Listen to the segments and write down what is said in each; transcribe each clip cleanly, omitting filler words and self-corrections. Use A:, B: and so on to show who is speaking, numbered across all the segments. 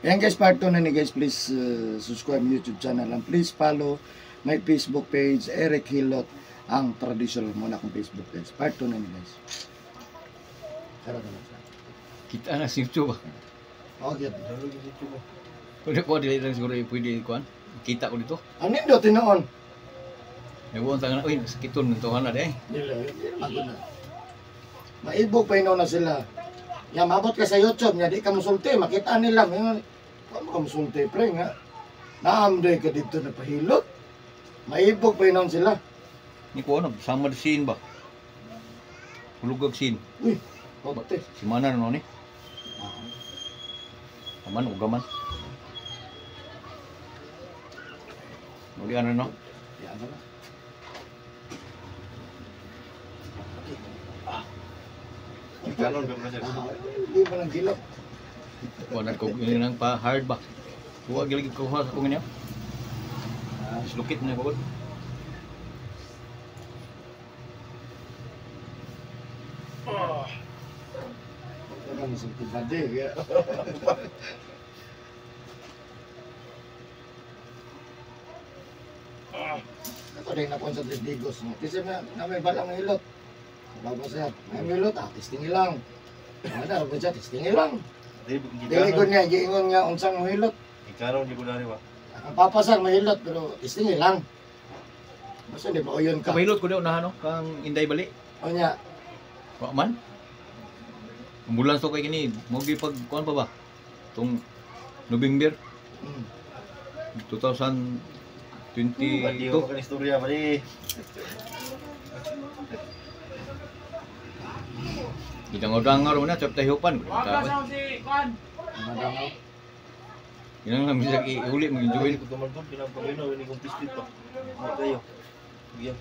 A: Ayan guys, part 2 na ni guys. Please subscribe my YouTube channel and please follow my Facebook page, Eric Hilot, ang traditional muna akong Facebook guys. Part 2 na ni guys. Sarap naman siya.
B: Kita na sa YouTube.
A: Okay.
B: Pwede ko dili lang siguro pwede kuan. Kita ko dito.
A: Ano yun doon tinoon?
B: Nagbuon tangan uy sakiton ng tuhan na deh.
A: Nila. Maibog pa na sila. Ya mabot ka sa YouTube nya di ka musulti, makita nila may ano ka musulti pre nga. Naamday ka dito na pahilot. Maibog pa sila.
B: Ni ko ano sama di scene ba. Hulugag scene.
A: Uy, bakit?
B: Si mana no ni? Aman ugaman. Muli ano no?
A: Ya ano na.
C: Kanon ka brother.
A: Hindi pa nang gilap.
B: Wala ko ini nang pa hard ba. Huwag gilid ko sa kung niya. Slukit na ko.
A: Ito ka musulti pa di. Ito rin na po sa Digos. Kasi na may balang hilot. Bago siya, may hilot, testing lang. Ada, ako siya, testing lang. Dili ko niya, giingon nga unsang hilot.
C: Ikaron di ko na ba.
A: Ang papasar mahilot, pero testing lang. Basta di ba o yun ka?
B: Kapahilot ko daw na ano kang Inday Bali.
A: O niya,
B: Wa man. Ambulans to kay kini, mo gi pag kuan pa ba? Tung November
A: mm,
B: 2022.
C: Pati ko kan istorya pare.
B: Gidangaw-dangaw mo na chop tahiupan.
A: madamaw.
B: Yan lang bisa ihuli mo join.
C: Ko man to pinapamino ni kong pistit to. Mo kayo. Biyan.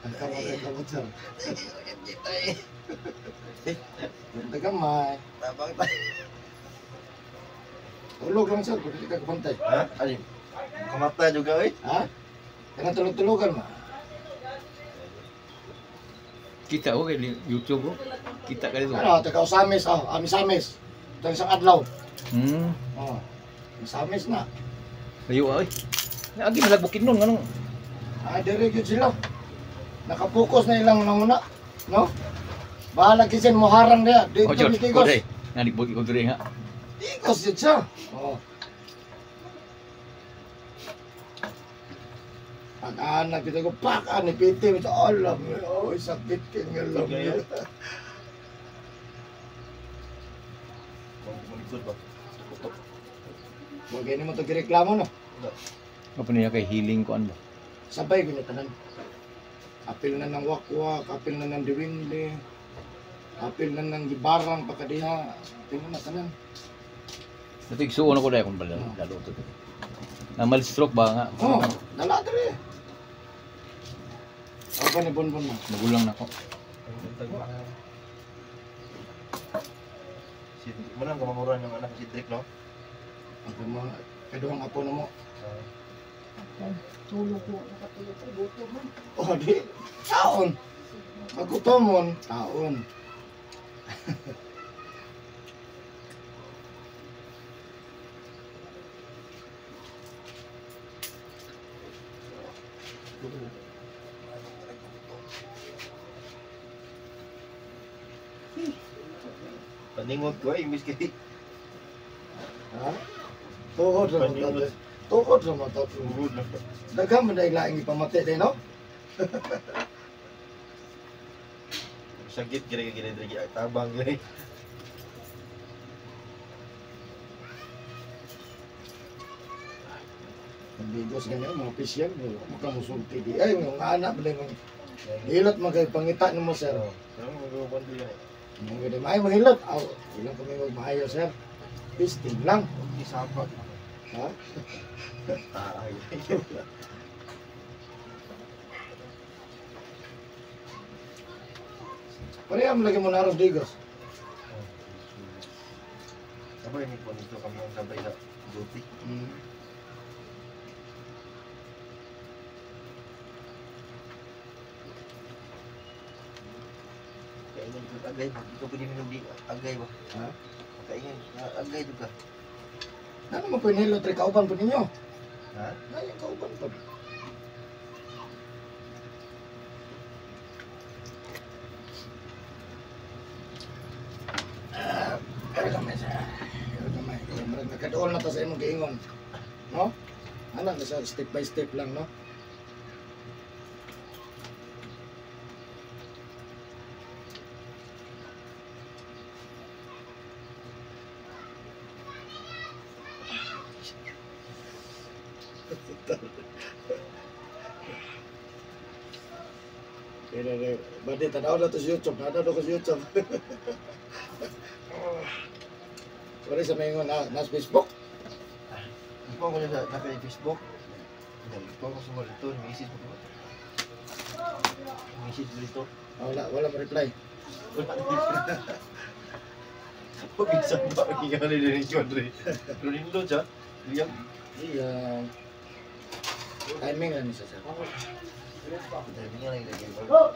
A: Ang kamot sir. Ganda kamay.
C: Tabang ta.
A: Tulog lang sir, kung hindi ka kapantay.
C: Ha? Ani. Kamata juga oi.
A: Ha? Kaya tulog-tulogan mo.
B: Kita ko kay YouTube ko. Kita ka dito.
A: Ano, taga Usamis, Amis-Amis. Ito isang adlaw. Oh, Amis-Amis na.
B: Layo ay. Agi malagbukin nun nganong.
A: Dire yun sila. Nakapokus na ilang nanguna. No? Bahala kisin mo harang niya. Dito
B: Oh, George,
A: ni Tigos.
B: ko dai. Nalibot ko diri ha.
A: Tigos yun siya. Oh. Pag-anak kita ko, ni piti. Alam mo, oh, sakit ka nga lang.
C: Gayo. Malikod ba? Tutok.
A: Huwag ganyan mo ito gireklamo, no?
B: Apa niya kay healing ko ano ba?
A: Sabay ko tanan. Apil na ng wakwak, apil na ng diwingli, apil na ng gibarang pagkadiha, apil na tanan.
B: Ito igsuon ako dai kung bala lalo to. Na mal stroke ba nga?
A: Oh, dala dali. Apa ni bonbon mo?
B: Nagulang na ko.
C: Si mana kamamuran ng anak si Drake no?
A: Ang mga kaduhang apo na mo.
D: Tulog ko, nakatulog ko, buto man.
A: Oh, di. Taon. Magutomon. Taon.
C: Paningot ko imbis kiti.
A: Ha? Tuhod sa mga Tuhod sa mga tatlo.
C: Urod na.
A: Daghang man dahil laing ipamati din, no?
C: Sakit kira-kira Drake tabang gini.
A: Ang bigos ganyan, mga opisyal, makamusulti di. Ay, mga anak, balay mga hilot magay pangita ni mo, sir.
C: Ano mo ko yan?
A: Mga gani, maayo mahilot. Aw, ilang kami magmahayo, sir. Pisting lang.
C: Isapat.
A: Ha?
C: Ay.
A: Pareham lagi mo naros digos.
C: Sabay ni po nito kami ang sabay sa duty.
A: Hmm.
C: Kaingin ko agay ba? Ikaw pwede minum di agay ba?
A: Ha?
C: Kaingin agay juga.
A: Ano mo po hinilot rin kauban po ninyo?
C: Ha?
A: Ay, kauban po. Pero gamay siya. Pero gamay. Nagkadool na ta sa imong giingon. No? Anak na sa step by step lang, no? Badi, tanaw na to sa YouTube. Tanaw na ko sa YouTube. Sorry sa mga na Facebook.
C: Ikaw ko na sa Facebook. Ikaw ko sa dito, message mo. Message dito.
A: Wala mo reply.
C: Pag isa ba ang din ni Andre. Pero nindo siya. Liyak.
A: Iya. Timing lang isa sa.
C: Dahil niya lang ilagay ba?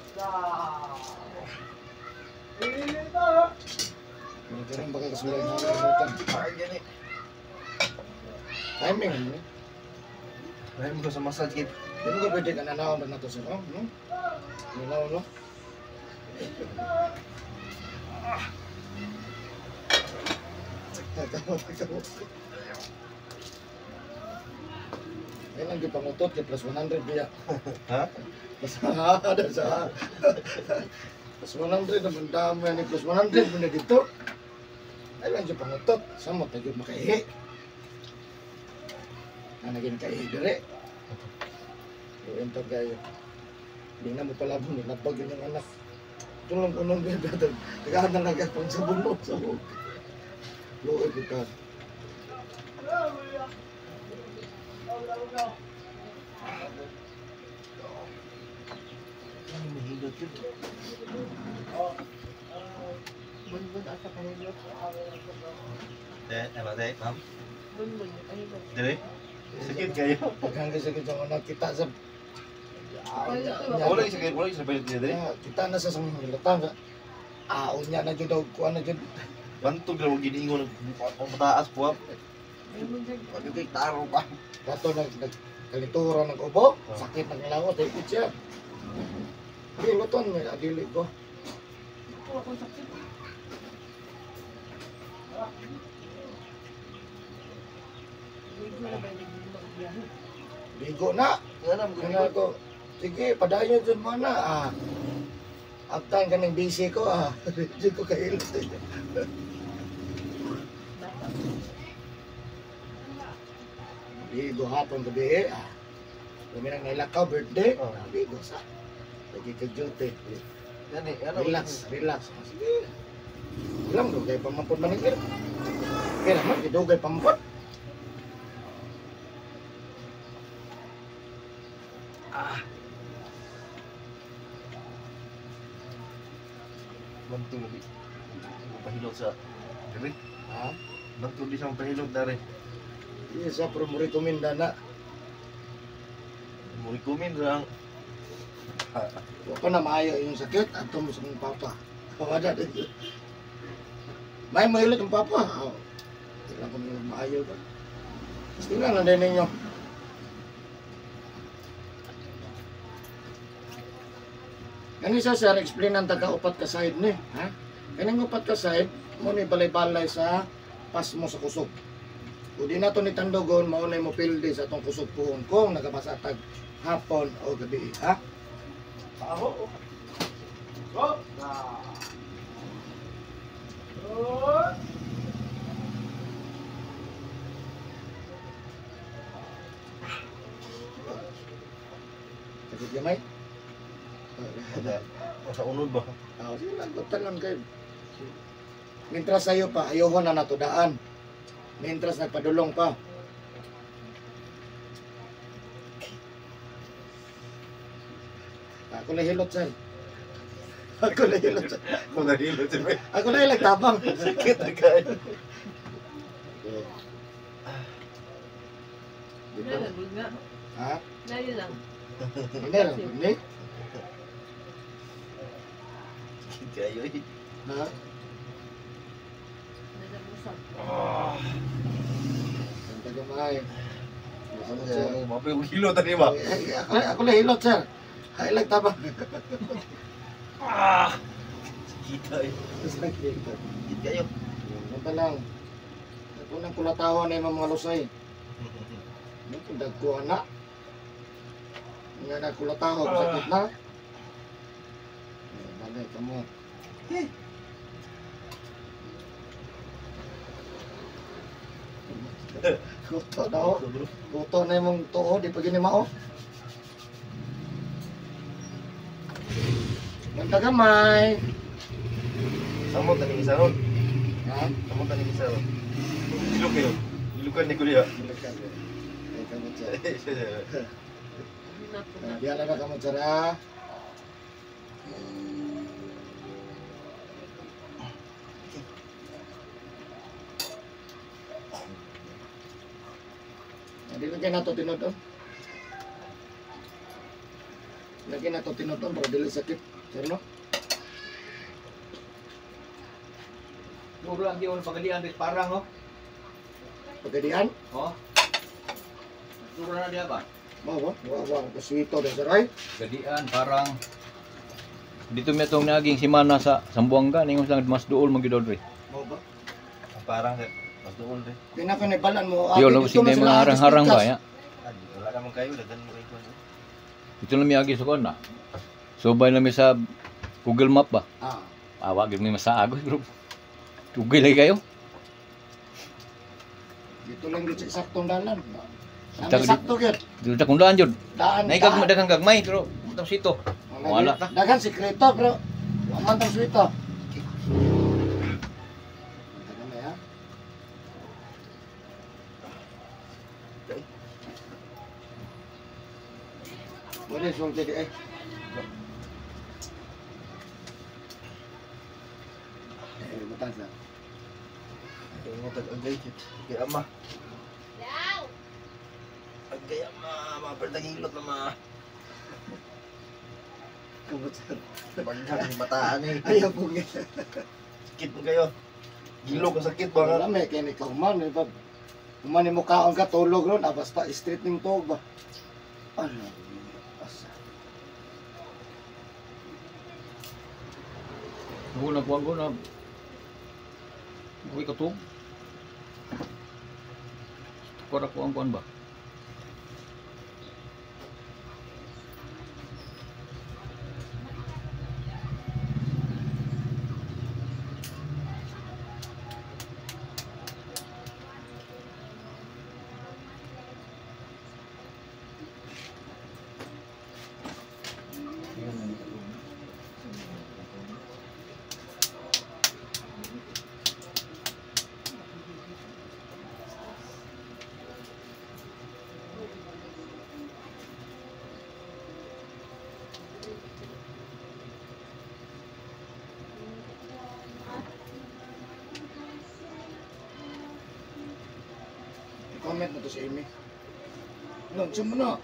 A: Magkaroon baka kasulat ng kalimutan.
C: Ay, gani.
A: Timing ano?
C: Dahil mo sa massage kit.
A: Hindi ko pwede ka nanaw na nato sa no? Nanaw no? Yan ang gipangutot kay plus 100 biya.
C: Ha?
A: Plus ada sa. Plus 100 naman dami ni plus 100 mo na dito. Ay lang yung pangutot. Samot na yung makaihi. Naging kaihi dire. Yung to kayo. Hindi na mo pala mo nilabag yun yung anak. Tulong unong biya dito. Nagahan na nagkakpang sa bunok sa buhok. Luoy kita.
C: Ano mahilot yun?
D: Bunbun asa kahilot.
C: Ano tayo, ma'am?
D: Bunbun kahilot.
C: Dire? Sakit kayo?
A: Paghanggang sa kitang anak kita sa.
C: Wala yung sakit, wala yung sakit niya dire?
A: Kita na sa samang hilatan. Aon niya na dyan daw. Kuha na dyan.
C: Bantog na mo giniingon ang mataas po.
D: Bunbun sa
C: Pag kay taro pa.
A: Kato nagkalitura ng ubo. Sakit ng langot. Ay kutya. Hindi, luton. May adili ko.
D: ako akong sakit. Ligo na ba yung magbiyahe?
A: Bigo na.
C: Alam ko
A: Kaya ko. Sige, padayon dyan mo na. After ka ng busy ko. Hindi ko kailot.
D: Bata.
A: Bigo hapon gabi. Kami nang nailakaw birthday.
C: Oh.
A: Bigo sa. Lagi ka duty.
C: Yan eh,
A: Relax, relax. Sige. Ilang dugay pamampun manigil. Kaya naman, dugay pamampun.
C: Bantog na di. Pahilot sa dire.
A: Ha?
C: Bantog di sa pahilot dari.
A: Yes, sa pero mo rekomenda na.
C: Mo recommend lang.
A: Huwag ko na maayo yung sakit at mo sa mong papa. Kawada din. May mahilit ang papa. Kailan ko nang maayo ka. Mas tingnan na din ninyo. Kani sa sir, explain ang taga-upat ka side ni. Ha? Kanang upat ka side, mo ni balay-balay sa pas mo sa kusog. Kung di na ito ni Tandogon, maunay mo pildi sa itong kusog puhon kung nagabasatag hapon o gabi. Ha? Aho. Go. Sakit gamay?
C: Sa unod ba?
A: Sige lang, bata lang kayo. Mintras sa'yo pa, ayaw na natudaan. Mintras nagpadulong pa. Ako na hilot sa'yo. Ako na hilot sa'yo.
C: Ako nahilot siya.
A: Ako na ilang tabang.
C: Sakit na kayo.
D: Nalagod nga.
A: Ha?
D: Dahil lang.
A: Hindi lang, hindi.
C: kayo eh.
A: Ha?
D: Nagabusag.
A: Santa gamay.
C: Ano siya? Mapi yung hilo tani ba?
A: Ako lang hilot, sir. Highlight taba.
C: Kita eh. Sakit kayo.
A: Ito lang. Ito nang kulatawan na yung mga lusay. Ito dagko anak. Nga na kulatawa, sakit na. Balay, kamo. Kuto na o. Kuto na yung tuo, di pa ginimao. Ganda gamay.
C: Samo tani isa ron.
A: Ha?
C: Samo tani isa ron. Hilo kayo. Hilukan ni kuya.
A: Ay, kamo tsara.
D: Hinap ko na.
A: Diyan na kamo tsara. Hindi lagyan na ito tinodon. Lagyan na ito tinodon para dili sakit. Sir, no?
B: Siguro lang di wala pagalian rin parang oh.
A: Pagkadian?
B: Oh. Siguro na dia ba?
A: Wow, wow, kaswito na sir, ay.
B: Gadian parang dito mi atong naging simana sa Sambuanga ningon lang mas duol magidol re.
A: Wow ba?
C: Parang mas doon rin.
A: Pinakanibalan mo.
B: Yo lo sing may mga harang-harang ba ya.
C: Wala naman kayo. Dagan mo kayo.
B: Ito lang mi agi sa kon na. Subay na mi sa Google Map ba.
A: Ah,
B: Awag mi masaagos bro. Tugay lagi kayo.
A: dito lang dito sa saktong dalan.
B: Sakto
A: Ang sakto gyud.
B: Dito ta kundaan jud.
A: Daan.
B: Nay kag daghang gagmay pero utang sito. Wala ta.
A: Dagan sikreto, bro. Waman tang swito. Dagan na ya. Boleh sulti di eh. Butas na.
C: Kaya mo tag-agay. Kaya ama. Agay ama. Mapertang hilot na ma.
A: Kumutan.
C: Baghan yung bataan eh.
A: Ayaw ko nga.
C: Sakit mo kayo. Hilo ka sakit ba nga?
A: Wala may kaya ni kauman. Kuman ni mukhaon ka tulog ron. Basta street ning tuog ba. Ano? Asa.
B: Guna ko na. Uy katog. Kora ko ang kuan ba?
A: Comment mo to si Amy. No, siya mo na.